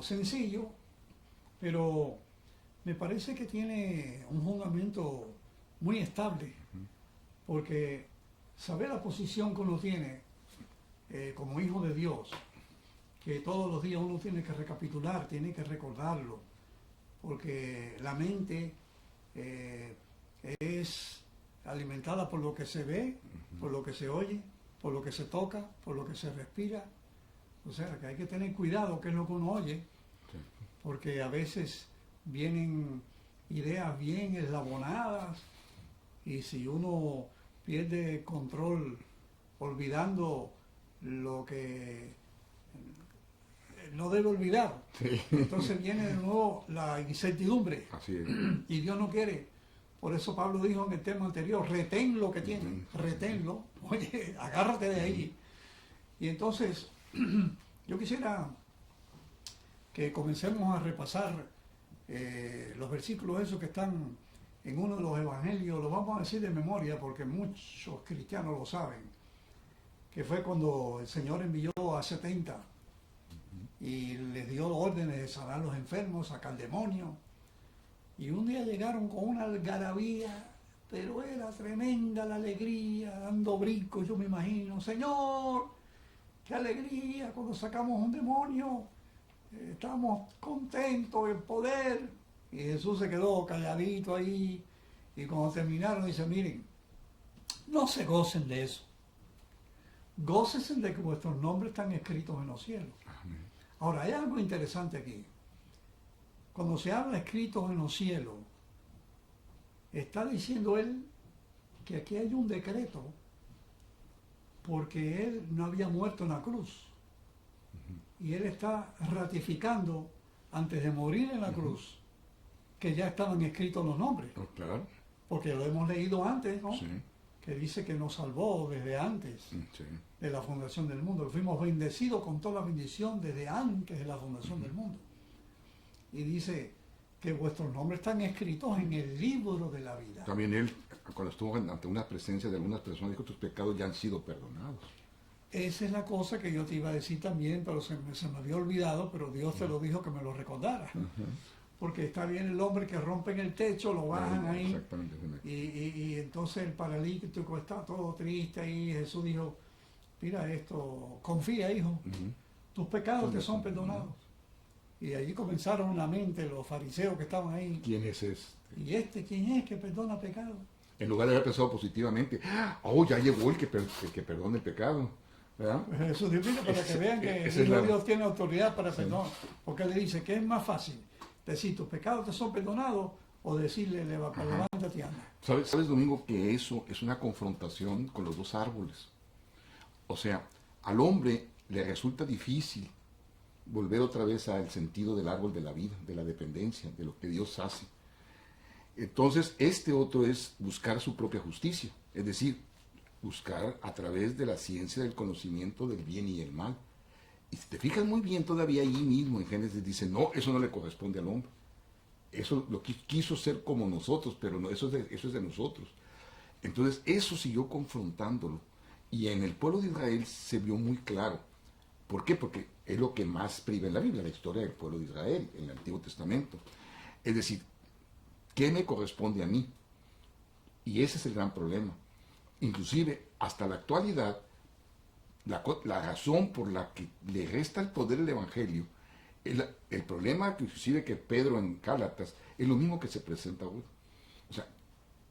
algo sencillo, pero me parece que tiene un fundamento muy estable, porque saber la posición que uno tiene como hijo de Dios, que todos los días uno tiene que recapitular, tiene que recordarlo, porque la mente es alimentada por lo que se ve, por lo que se oye, por lo que se toca, por lo que se respira. O sea, que hay que tener cuidado qué es lo que uno oye, porque a veces vienen ideas bien eslabonadas y si uno pierde control olvidando lo que no debe olvidar, entonces viene de nuevo la incertidumbre. Así es. Y Dios no quiere. Por eso Pablo dijo en el tema anterior, retén lo que tienes, reténlo, oye, agárrate de ahí. Y entonces, yo quisiera que comencemos a repasar los versículos esos que están en uno de los evangelios, lo vamos a decir de memoria porque muchos cristianos lo saben, que fue cuando el Señor envió a 70 y les dio órdenes de sanar a los enfermos, sacar demonios. Y un día llegaron con una algarabía, pero era tremenda la alegría, dando brincos, yo me imagino. Señor, qué alegría cuando sacamos un demonio, estamos contentos en poder. Y Jesús se quedó calladito ahí, y cuando terminaron dice, miren, no se gocen de eso, gócense de que vuestros nombres están escritos en los cielos. Ahora, hay algo interesante aquí. Cuando se habla escritos en los cielos, está diciendo él que aquí hay un decreto porque él no había muerto en la cruz. Y él está ratificando, antes de morir en la cruz, que ya estaban escritos los nombres. Oh, claro. Porque lo hemos leído antes, ¿no? Sí. Que dice que nos salvó desde antes Sí. de la fundación del mundo. Fuimos bendecidos con toda la bendición desde antes de la fundación del mundo. Y dice que vuestros nombres están escritos en el libro de la vida. También él, cuando estuvo ante una presencia de algunas personas, dijo, tus pecados ya han sido perdonados. Esa es la cosa que yo te iba a decir también, pero se me había olvidado, pero Dios te lo dijo que me lo recordara. Porque está bien el hombre que rompen el techo, lo bajan ahí, Exactamente. y entonces el paralítico está todo triste ahí. Jesús dijo, mira esto, confía, hijo, tus pecados te son perdonados. Y allí comenzaron la mente los fariseos que estaban ahí. ¿Quién es este? ¿Y este quién es que perdona pecados? En lugar de haber pensado positivamente, oh, ya llegó el que perdona el pecado. ¿Verdad? Jesús dijo, mira, para que vean que Dios tiene autoridad para perdonar. Porque le dice que es más fácil decir tus pecados te son perdonados o decirle levántate y anda. ¿Sabes, Domingo, que eso es una confrontación con los dos árboles? O sea, al hombre le resulta difícil volver otra vez al sentido del árbol de la vida, de la dependencia, de lo que Dios hace. Entonces, este otro es buscar su propia justicia, es decir, buscar a través de la ciencia del conocimiento del bien y el mal. Y si te fijas muy bien, todavía ahí mismo en Génesis dice, no, eso no le corresponde al hombre. Eso lo quiso ser como nosotros, pero no, eso es de nosotros. Entonces, eso siguió confrontándolo. Y en el pueblo de Israel se vio muy claro. ¿Por qué? Porque es lo que más priva en la Biblia, la historia del pueblo de Israel, en el Antiguo Testamento. Es decir, ¿qué me corresponde a mí? Y ese es el gran problema. Inclusive, hasta la actualidad, la razón por la que le resta el poder al Evangelio, el problema que inclusive que Pedro en Gálatas, es lo mismo que se presenta hoy. O sea,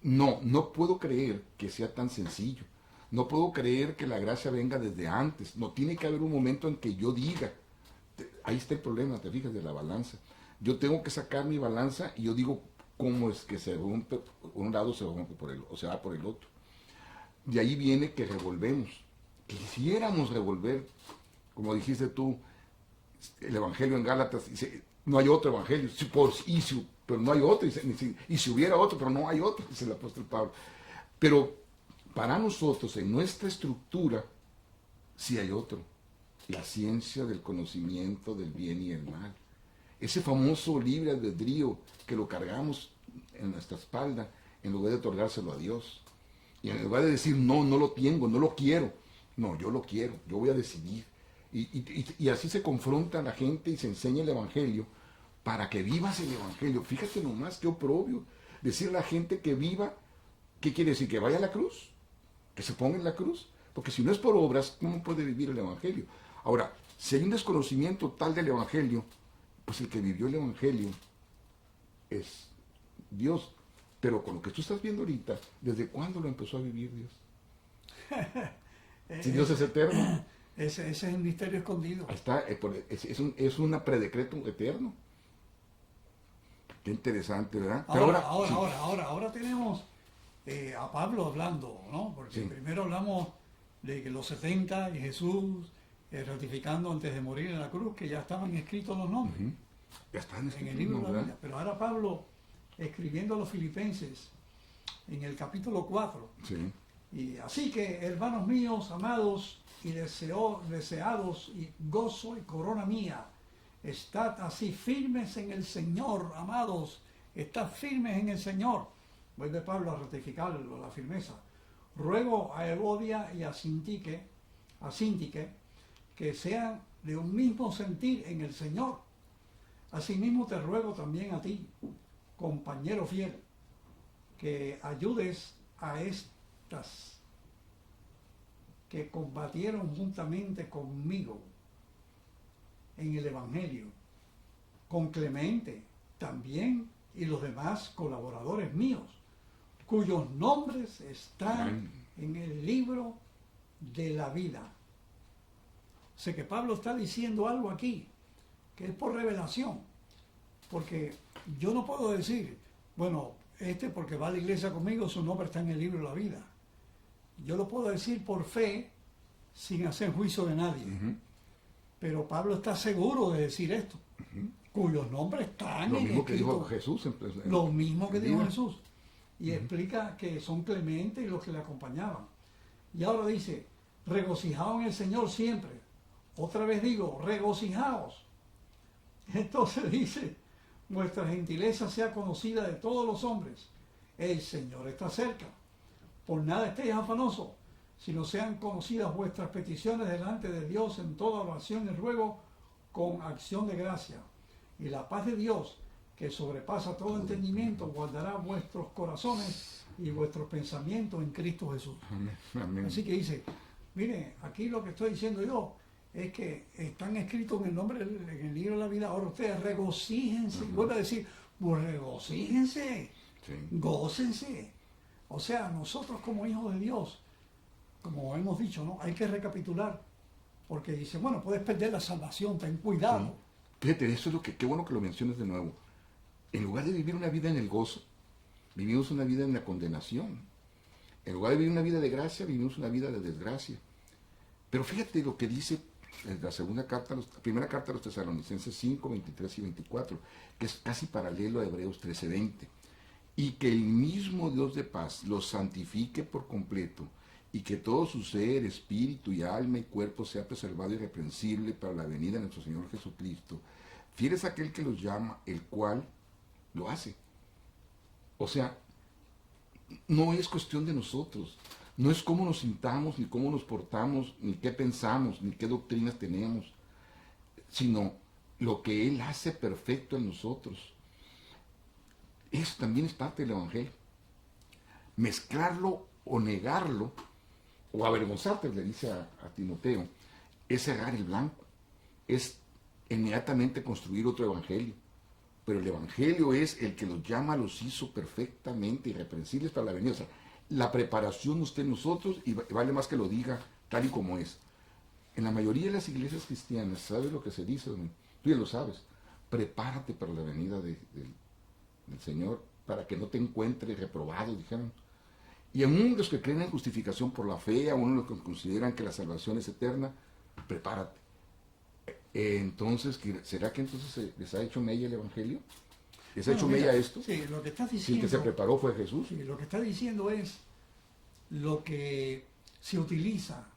no puedo creer que sea tan sencillo. No puedo creer que la gracia venga desde antes. No tiene que haber un momento en que yo diga. Ahí está el problema, te fijas, de la balanza. Yo tengo que sacar mi balanza y yo digo cómo es que se rompe, un lado se rompe o se va por el otro. De ahí viene que revolvemos. Quisiéramos revolver, como dijiste tú, el Evangelio en Gálatas, dice, no hay otro Evangelio, pero no hay otro, y si hubiera otro, pero no hay otro, dice el apóstol Pablo. Pero para nosotros, en nuestra estructura, sí hay otro. La ciencia del conocimiento del bien y el mal. Ese famoso libre albedrío que lo cargamos en nuestra espalda, en lugar de otorgárselo a Dios. Y en lugar de decir, no lo tengo, no lo quiero. No, yo lo quiero, yo voy a decidir. Y así se confronta a la gente y se enseña el Evangelio para que vivas el Evangelio. Fíjate nomás qué oprobio. Decir a la gente que viva, ¿qué quiere decir? ¿Que vaya a la cruz? ¿Que se ponga en la cruz? Porque si no es por obras, ¿cómo puede vivir el Evangelio? Ahora, si hay un desconocimiento tal del Evangelio, pues el que vivió el Evangelio es Dios. Pero con lo que tú estás viendo ahorita, ¿desde cuándo lo empezó a vivir Dios? Si Dios es eterno. Ese es el misterio escondido. Ahí está, es un predecreto eterno. Qué interesante, ¿verdad? Pero Ahora tenemos a Pablo hablando, ¿no? Porque Sí. primero hablamos de que los 70 y Jesús ratificando antes de morir en la cruz que ya estaban escritos los nombres Ujú. Ya están en escritos, el libro de la ¿verdad? vida. Pero ahora Pablo, escribiendo a los filipenses en el capítulo 4, Sí. y así que, hermanos míos, amados y deseados, y gozo y corona mía, estad así firmes en el Señor, amados, estad firmes en el Señor. Vuelve Pablo a ratificar la firmeza. Ruego a Evodia y a Sintique que sean de un mismo sentir en el Señor. Asimismo te ruego también a ti, compañero fiel, que ayudes a estas que combatieron juntamente conmigo en el Evangelio, con Clemente también y los demás colaboradores míos, cuyos nombres están en el libro de la vida. Sé que Pablo está diciendo algo aquí, que es por revelación, porque yo no puedo decir, bueno, porque va a la iglesia conmigo, su nombre está en el libro de la vida. Yo lo puedo decir por fe, sin hacer juicio de nadie. Ujú. Pero Pablo está seguro de decir esto, cuyos nombres están Lo en mismo que escrito. dijo Jesús. Lo mismo que dijo Mira. Jesús. Y explica que son Clemente y los que le acompañaban. Y ahora dice, regocijaos en el Señor siempre. Otra vez digo, regocijaos. Entonces dice, vuestra gentileza sea conocida de todos los hombres. El Señor está cerca. Por nada estéis afanosos, sino sean conocidas vuestras peticiones delante de Dios en toda oración y ruego con acción de gracia. Y la paz de Dios, que sobrepasa todo entendimiento, guardará vuestros corazones y vuestros pensamientos en Cristo Jesús. Amén. Amén. Así que dice, mire, aquí lo que estoy diciendo yo es que están escritos en el nombre, en el libro de la vida. Ahora ustedes regocíjense. Y vuelve a decir, pues regocíjense, Sí. gócense. O sea, nosotros como hijos de Dios, como hemos dicho, ¿no? Hay que recapitular. Porque dice, bueno, puedes perder la salvación, ten cuidado. Fíjate, eso es lo que, qué bueno que lo menciones de nuevo. En lugar de vivir una vida en el gozo, vivimos una vida en la condenación. En lugar de vivir una vida de gracia, vivimos una vida de desgracia. Pero fíjate lo que dice en la primera carta a los Tesalonicenses 5, 23 y 24, que es casi paralelo a Hebreos 13:20. Y que el mismo Dios de paz los santifique por completo, y que todo su ser, espíritu y alma y cuerpo sea preservado irreprensible para la venida de nuestro Señor Jesucristo. Fiel es aquel que los llama, el cual lo hace. O sea, no es cuestión de nosotros. No es cómo nos sintamos, ni cómo nos portamos, ni qué pensamos, ni qué doctrinas tenemos, sino lo que Él hace perfecto en nosotros. Eso también es parte del Evangelio. Mezclarlo o negarlo, o avergonzarte, le dice a Timoteo, es cerrar el blanco, es inmediatamente construir otro Evangelio. Pero el Evangelio es el que los llama, los hizo perfectamente irreprensibles para la venida. O sea, la preparación no está en nosotros y vale más que lo diga tal y como es. En la mayoría de las iglesias cristianas, ¿sabes lo que se dice? Tú ya lo sabes. Prepárate para la venida del Señor, para que no te encuentres reprobado, dijeron. Y aún los que creen en justificación por la fe, aún los que consideran que la salvación es eterna, prepárate. Entonces, ¿será que entonces les ha hecho mella el Evangelio? ¿Les ha hecho mella esto? Sí, lo que estás Sí, diciendo. el que se preparó fue Jesús. Sí, lo que está diciendo es lo que se utiliza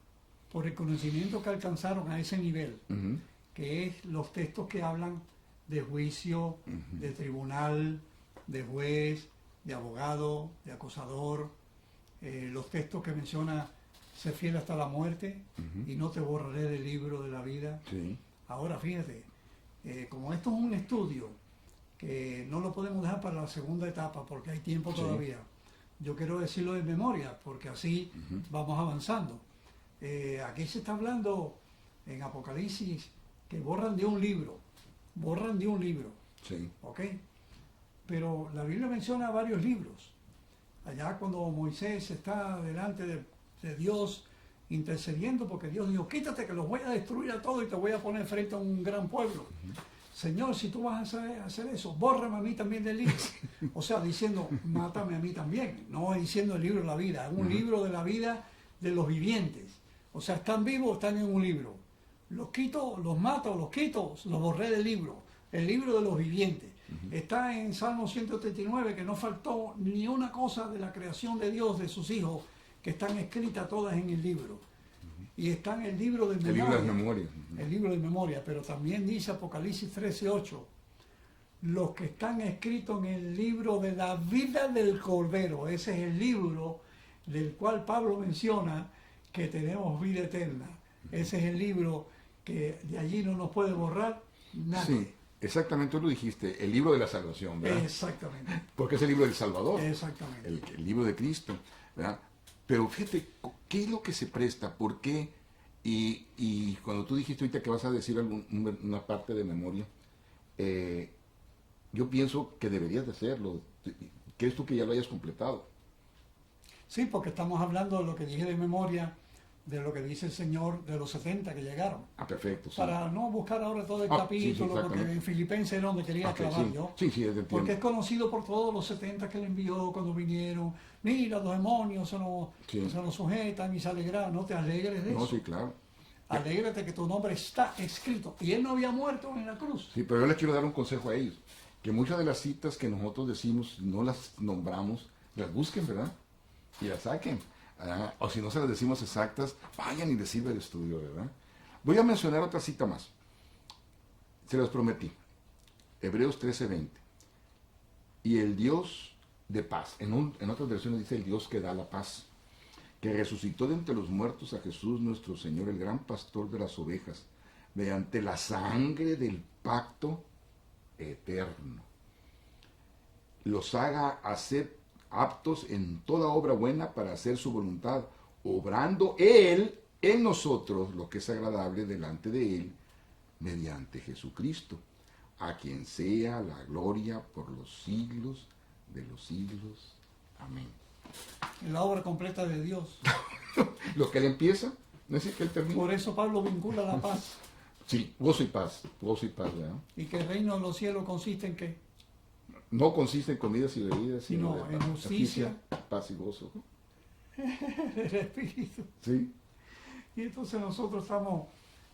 por el conocimiento que alcanzaron a ese nivel, Ujú. que es los textos que hablan de juicio, de tribunal, de juez, de abogado, de acusador, los textos que menciona sé fiel hasta la muerte Ujú. y no te borraré del libro de la vida. Sí, Ahora fíjate, como esto es un estudio que no lo podemos dejar para la segunda etapa porque hay tiempo Sí. todavía, yo quiero decirlo de memoria porque así Ujú. vamos avanzando. Aquí se está hablando en Apocalipsis que borran de un libro, sí, ¿ok? Pero la Biblia menciona varios libros. Allá cuando Moisés está delante de Dios intercediendo, porque Dios dijo, quítate que los voy a destruir a todos y te voy a poner frente a un gran pueblo. Señor, si tú vas a hacer eso, bórrame a mí también del libro. O sea, diciendo, mátame a mí también. No diciendo el libro de la vida, es un libro de la vida de los vivientes. O sea, están vivos, están en un libro. Los quito, los mato, los quito, los borré del libro. El libro de los vivientes. Está en Salmo 139, que no faltó ni una cosa de la creación de Dios, de sus hijos, que están escritas todas en el libro. Y está en el libro de el memoria. libro de las memorias. El libro de memoria, pero también dice Apocalipsis 13:8, los que están escritos en el libro de la vida del Cordero. Ese es el libro del cual Pablo menciona que tenemos vida eterna. Ese es el libro que de allí no nos puede borrar nadie. Sí, exactamente, tú lo dijiste, el libro de la salvación, ¿verdad? Exactamente, Porque es el libro del Salvador, exactamente. el libro de Cristo, ¿verdad? Pero fíjate, ¿qué es lo que se presta? ¿Por qué? Y cuando tú dijiste ahorita que vas a decir una parte de memoria, yo pienso que deberías de hacerlo. ¿Crees tú que ya lo hayas completado? Sí, porque estamos hablando de lo que dije de memoria, de lo que dice el Señor de los 70 que llegaron. Ah, perfecto. Sí. Para no buscar ahora todo el Ah, capítulo, sí, porque exactamente. en Filipenses era donde quería Ok, clavar sí, yo. sí, sí, es de Porque es tiempo. conocido por todos los 70 que le envió cuando vinieron. Mira, los demonios Sí. se nos sujetan y se alegraron. No te alegres de No, eso. sí, claro. Alégrate que tu nombre está escrito. Y él no había muerto en la cruz. Sí, pero yo les quiero dar un consejo a ellos. Que muchas de las citas que nosotros decimos, no las nombramos, las busquen, ¿verdad? Y las saquen. O si no se las decimos exactas, vayan y les sirve el estudio, ¿verdad? Voy a mencionar otra cita más. Se las prometí. Hebreos 13:20. Y el Dios de paz. En otras versiones dice el Dios que da la paz. Que resucitó de entre los muertos a Jesús nuestro Señor, el gran pastor de las ovejas, mediante la sangre del pacto eterno. Los haga hacer aptos en toda obra buena para hacer su voluntad, obrando Él en nosotros lo que es agradable delante de Él, mediante Jesucristo, a quien sea la gloria por los siglos de los siglos. Amén. En la obra completa de Dios. Lo que Él empieza, no es decir que Él termina. Por eso Pablo vincula la paz. Sí, gozo y paz, ¿verdad? Y que el reino de los cielos consiste en qué? No consiste en comidas y bebidas, Sino de en justicia, paz y gozo. el Espíritu. Sí, Y entonces nosotros estamos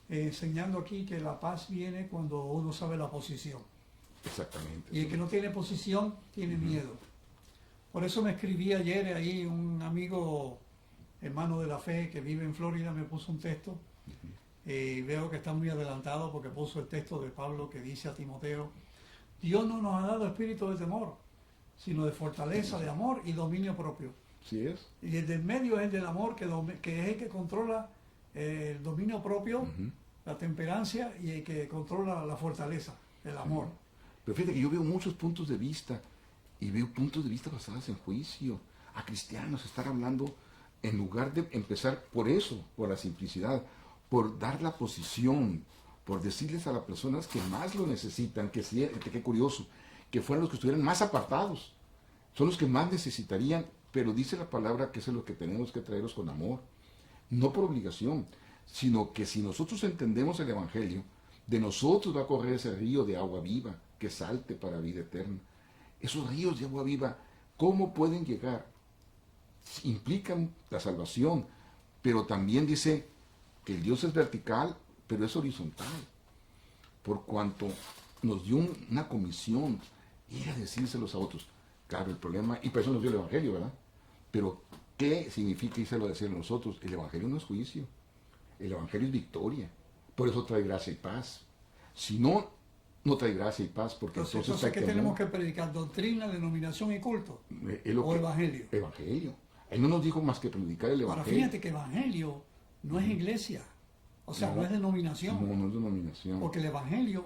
enseñando aquí que la paz viene cuando uno sabe la posición. exactamente. Y el que no tiene posición tiene miedo. Por eso me escribí ayer ahí un amigo, hermano de la fe, que vive en Florida, me puso un texto. Y veo que está muy adelantado porque puso el texto de Pablo que dice a Timoteo, Dios no nos ha dado espíritu de temor, sino de fortaleza, de amor y dominio propio. Sí es. Y el del medio es el del amor, que es el que controla el dominio propio, la temperancia, y el que controla la fortaleza, el amor. Pero fíjate que yo veo muchos puntos de vista, y veo puntos de vista basados en juicio. A cristianos estar hablando, en lugar de empezar por eso, por la simplicidad, por dar la posición, por decirles a las personas que más lo necesitan, que qué curioso, que fueran los que estuvieran más apartados, son los que más necesitarían, pero dice la palabra que eso es lo que tenemos que traerlos con amor, no por obligación, sino que si nosotros entendemos el Evangelio, de nosotros va a correr ese río de agua viva que salte para vida eterna. Esos ríos de agua viva, ¿cómo pueden llegar? Implican la salvación, pero también dice que el Dios es vertical, pero es horizontal, por cuanto nos dio una comisión, ir a decírselos a otros. Claro, el problema, y por eso nos dio el Evangelio, ¿verdad? Pero, ¿qué significa irse a decir a nosotros? El Evangelio no es juicio, el Evangelio es victoria, por eso trae gracia y paz. Si no, no trae gracia y paz, porque Entonces ¿qué tenemos que predicar? ¿Doctrina, denominación y culto? ¿O evangelio? Evangelio. Él no nos dijo más que predicar el Ahora Evangelio. fíjate que evangelio no es iglesia, o sea, no es denominación. No, no es denominación. Porque el Evangelio,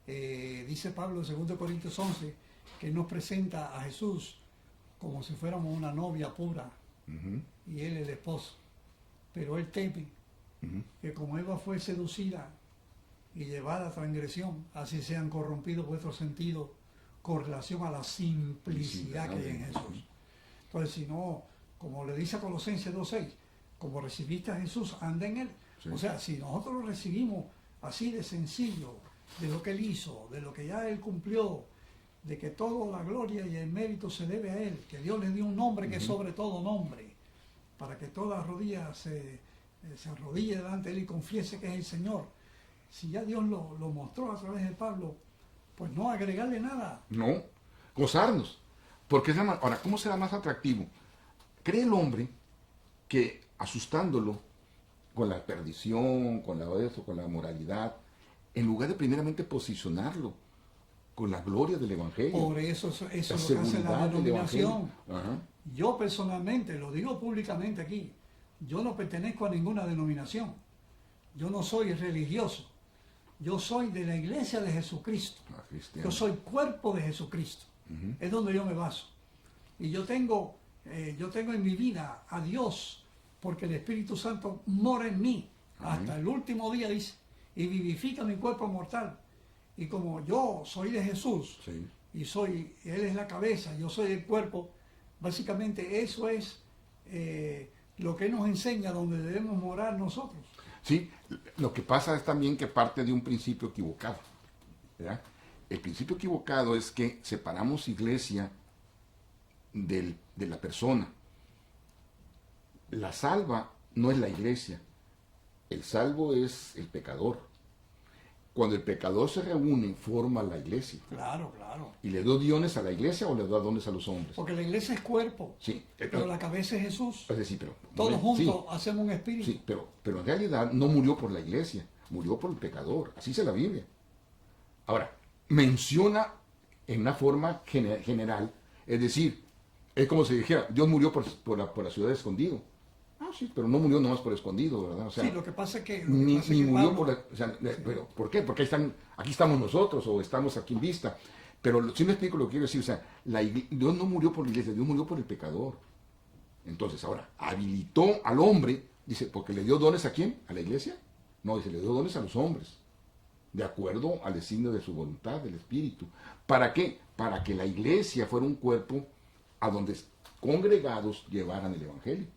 dice Pablo en 2 Corintios 11, que nos presenta a Jesús como si fuéramos una novia pura Ujú, y él el esposo. Pero él teme ujú. que como Eva fue seducida y llevada a transgresión, así sean corrompidos vuestros sentidos con relación a la simplicidad que hay en Jesús. Entonces, si no, como le dice a Colosenses 2.6, como recibiste a Jesús, anda en él. Sí. O sea, si nosotros lo recibimos así de sencillo, de lo que él hizo, de lo que ya él cumplió, de que toda la gloria y el mérito se debe a él, que Dios le dio un nombre que es sobre todo nombre, para que toda rodilla se arrodille delante de él y confiese que es el Señor. Si ya Dios lo mostró a través de Pablo, pues no agregarle nada. No, gozarnos. Porque ahora, ¿cómo será más atractivo? Cree el hombre que asustándolo con la perdición, con la moralidad, en lugar de primeramente posicionarlo con la gloria del Evangelio, Por eso es la lo que hace la seguridad del Evangelio. denominación. Ajá. Yo personalmente, lo digo públicamente aquí, yo no pertenezco a ninguna denominación. Yo no soy religioso. Yo soy de la iglesia de Jesucristo. Ah, cristiano. Yo soy cuerpo de Jesucristo. Ujú. Es donde yo me baso. Y yo tengo en mi vida a Dios, porque el Espíritu Santo mora en mí Amén. hasta el último día, dice, y vivifica mi cuerpo mortal. Y como yo soy de Jesús, Sí. y Él es la cabeza, yo soy el cuerpo, básicamente eso es lo que Él nos enseña donde debemos morar nosotros. Sí, lo que pasa es también que parte de un principio equivocado, ¿verdad? El principio equivocado es que separamos iglesia de la persona. La salva no es la iglesia, el salvo es el pecador. Cuando el pecador se reúne, forma la iglesia. Claro, claro. ¿Y le doy dones a la iglesia o le doy dones a los hombres? Porque la iglesia es cuerpo, Sí, pero la cabeza es Jesús. es decir, pero Todos juntos sí, hacemos un espíritu. sí, pero en realidad no murió por la iglesia, murió por el pecador. Así dice la Biblia. Ahora, menciona en una forma general, es decir, es como si dijera, Dios murió por la ciudad de escondido. Ah, sí, pero no murió nomás por escondido, ¿verdad? O sea, Sí, lo que pasa es que... ni murió Pablo- por la... O sea, pero, ¿por qué? Porque aquí estamos nosotros o estamos aquí en vista. Pero sí me explico lo que quiero decir. O sea, Dios no murió por la iglesia, Dios murió por el pecador. Entonces, ahora, habilitó al hombre, dice, porque le dio dones a quién? ¿A la iglesia? No, dice, le dio dones a los hombres, de acuerdo al designio de su voluntad, del Espíritu. ¿Para qué? Para que la iglesia fuera un cuerpo a donde congregados llevaran el Evangelio.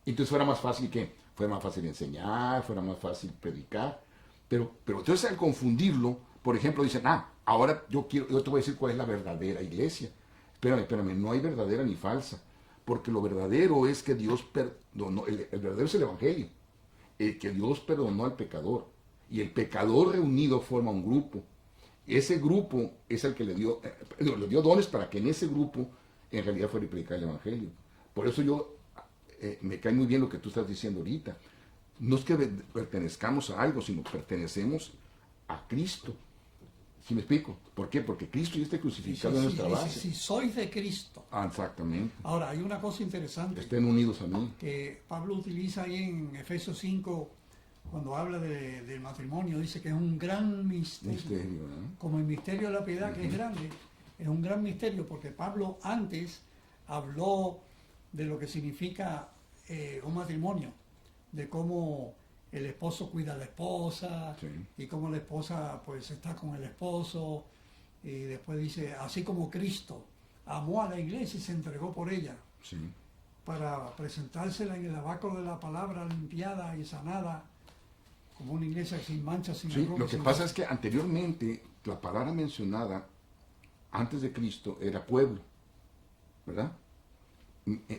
Entonces fuera más fácil enseñar, fuera más fácil predicar. Pero entonces al confundirlo, por ejemplo, dicen, ahora yo te voy a decir cuál es la verdadera iglesia. Espérame, no hay verdadera ni falsa. Porque lo verdadero es que Dios perdonó, el verdadero es el Evangelio. El que Dios perdonó al pecador. Y el pecador reunido forma un grupo. Ese grupo es el que le dio dones para que en ese grupo en realidad fuera a predicar el Evangelio. Por eso me cae muy bien lo que tú estás diciendo ahorita. No es que pertenezcamos a algo, sino pertenecemos a Cristo. ¿Sí me explico? ¿Por qué? Porque Cristo ya está crucificado en nuestra base. Si sois de Cristo. Exactamente. Ahora, hay una cosa interesante Estén unidos a mí. que Pablo utiliza ahí en Efesios 5, cuando habla del matrimonio, dice que es un gran misterio. Misterio, ¿no? Como el misterio de la piedad, que es grande, es un gran misterio, porque Pablo antes habló de lo que significa un matrimonio, de cómo el esposo cuida a la esposa, Sí. y cómo la esposa pues está con el esposo, y después dice, así como Cristo amó a la iglesia y se entregó por ella, Sí. para presentársela en el lavacro de la palabra limpiada y sanada, como una iglesia sin mancha, sin Sí, arrugas, lo que sin pasa es que anteriormente la palabra mencionada antes de Cristo era pueblo, ¿verdad?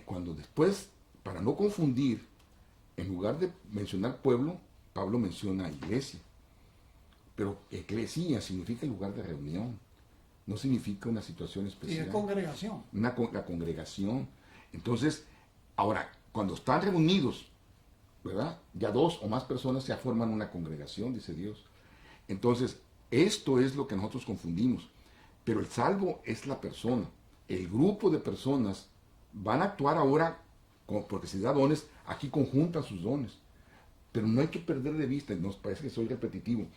Cuando después, para no confundir, en lugar de mencionar pueblo, Pablo menciona iglesia. Pero eclesia significa lugar de reunión, no significa una situación y especial. es congregación. La congregación. Entonces, ahora, cuando están reunidos, ¿verdad? Ya dos o más personas ya forman una congregación, dice Dios. Entonces, esto es lo que nosotros confundimos. Pero el salvo es la persona. El grupo de personas van a actuar ahora, porque se da dones, aquí conjuntan sus dones. Pero no hay que perder de vista, nos parece que soy repetitivo,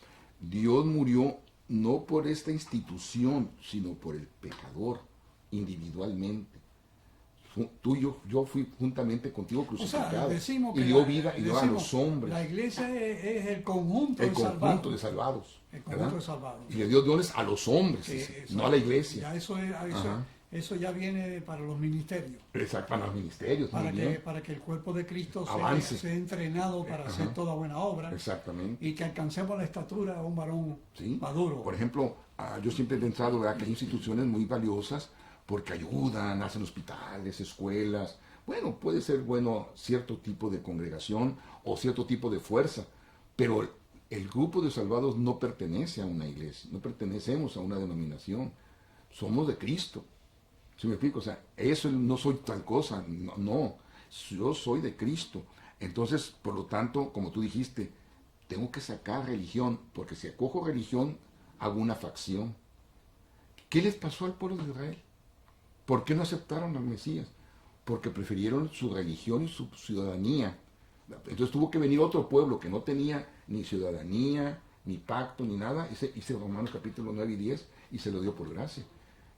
Dios murió no por esta institución, sino por el pecador, individualmente. Tú y yo fui juntamente contigo crucificado. Decimos y que dio vida y dio a los hombres. La iglesia es el conjunto El de conjunto salvados. de salvados. El conjunto ¿verdad? de salvados. Y le dio dones a los hombres, no a la iglesia. Ya eso ya viene para los ministerios. Exacto, para los ministerios. Para que el cuerpo de Cristo sea entrenado para hacer toda buena obra. Exactamente. Y que alcancemos la estatura de un varón maduro. Por ejemplo, yo siempre he pensado, ¿verdad?, que hay instituciones muy valiosas porque ayudan, hacen hospitales, escuelas. Bueno, puede ser bueno cierto tipo de congregación o cierto tipo de fuerza, pero el grupo de salvados no pertenece a una iglesia, no pertenecemos a una denominación, somos de Cristo. ¿Sí me explico? O sea, eso no soy tal cosa, no, yo soy de Cristo. Entonces, por lo tanto, como tú dijiste, tengo que sacar religión, porque si acojo religión, hago una facción. ¿Qué les pasó al pueblo de Israel? ¿Por qué no aceptaron al Mesías? Porque prefirieron su religión y su ciudadanía. Entonces tuvo que venir otro pueblo que no tenía ni ciudadanía, ni pacto, ni nada. Hice Romanos capítulo 9 y 10 y se lo dio por gracia.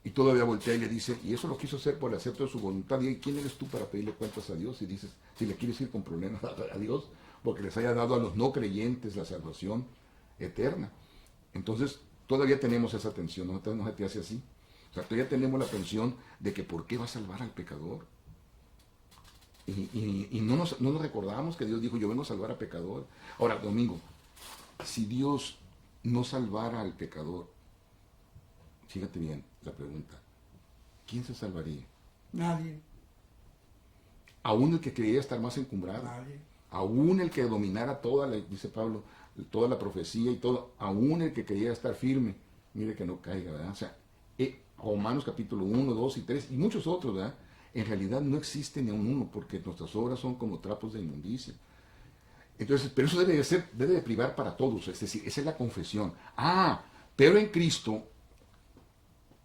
Y todavía voltea y le dice, y eso lo quiso hacer por el acepto de su voluntad. ¿Y quién eres tú para pedirle cuentas a Dios? Y dices, si le quieres ir con problemas a Dios, porque les haya dado a los no creyentes la salvación eterna. Entonces, todavía tenemos esa tensión, no se te hace así. O sea, todavía tenemos la tensión de que ¿por qué va a salvar al pecador? Y no nos recordamos que Dios dijo, yo vengo a salvar al pecador. Ahora, Domingo, si Dios no salvara al pecador, fíjate bien la pregunta, ¿quién se salvaría? Nadie. Aún el que creía estar más encumbrado. Nadie. Aún el que dominara dice Pablo, toda la profecía y todo, aún el que creía estar firme, mire que no caiga, ¿verdad? O sea, Romanos capítulo 1, 2 y 3 y muchos otros, ¿verdad? En realidad no existe ni a un uno, porque nuestras obras son como trapos de inmundicia. Entonces, pero eso debe de privar para todos, es decir, esa es la confesión. Pero en Cristo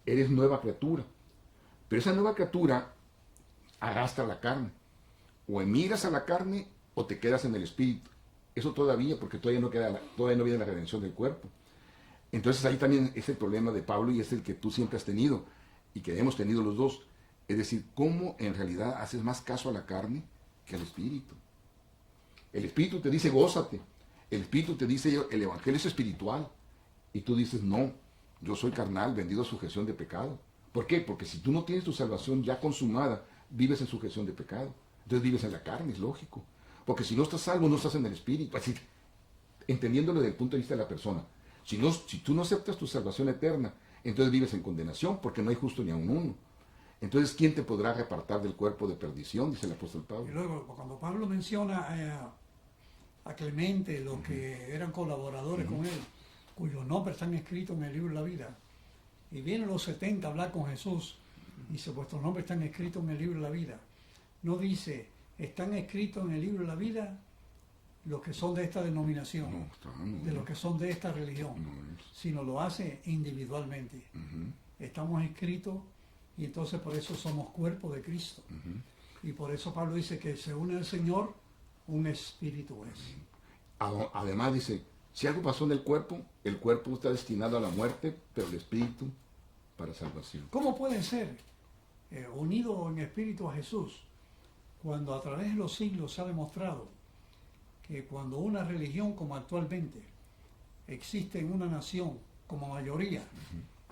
eres nueva criatura. Pero esa nueva criatura arrastra la carne. O emigras a la carne o te quedas en el espíritu. Eso todavía, porque todavía no viene la redención del cuerpo. Entonces ahí también es el problema de Pablo y es el que tú siempre has tenido y que hemos tenido los dos. Es decir, cómo en realidad haces más caso a la carne que al espíritu. El espíritu te dice gózate. El espíritu te dice el evangelio es espiritual. Y tú dices no, yo soy carnal, vendido a sujeción de pecado. ¿Por qué? Porque si tú no tienes tu salvación ya consumada, vives en sujeción de pecado. Entonces vives en la carne, es lógico. Porque si no estás salvo, no estás en el espíritu. Así, entendiéndolo desde el punto de vista de la persona. Si tú no aceptas tu salvación eterna, entonces vives en condenación, porque no hay justo ni a un uno. Entonces, ¿quién te podrá repartir del cuerpo de perdición? Dice el apóstol Pablo. Y luego, cuando Pablo menciona a Clemente, los que eran colaboradores con él, cuyos nombres están escritos en el libro de la vida, y vienen los 70 a hablar con Jesús, y dice, vuestros nombres están escritos en el libro de la vida. No dice, están escritos en el libro de la vida los que son de esta denominación, de los que son de esta religión, sino lo hace individualmente. Estamos escritos y entonces por eso somos cuerpo de Cristo. Y por eso Pablo dice que se une al Señor, un espíritu es. Además dice, si algo pasó en el cuerpo está destinado a la muerte, pero el espíritu para salvación. ¿Cómo pueden ser unidos en espíritu a Jesús cuando a través de los siglos se ha demostrado que cuando una religión como actualmente existe en una nación como mayoría,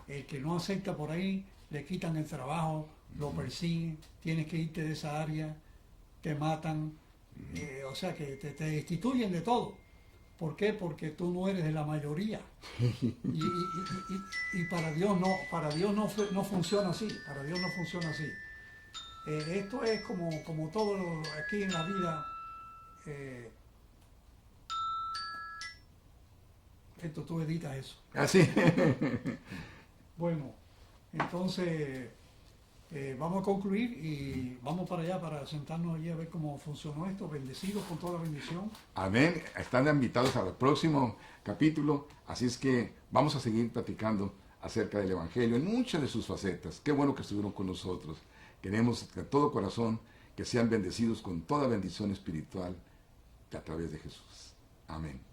el que no acepta por ahí le quitan el trabajo, lo persiguen, tienes que irte de esa área, te matan, o sea que te destituyen de todo. ¿Por qué? Porque tú no eres de la mayoría. Y para Dios no funciona así, para Dios no funciona así. Esto es como todo aquí en la vida. Esto tú editas eso. Así. Bueno, entonces vamos a concluir y vamos para allá para sentarnos allí a ver cómo funcionó esto. Bendecidos con toda la bendición. Amén. Están invitados al próximo capítulo, así es que vamos a seguir platicando acerca del Evangelio en muchas de sus facetas. Qué bueno que estuvieron con nosotros. Queremos de todo corazón que sean bendecidos con toda bendición espiritual a través de Jesús. Amén.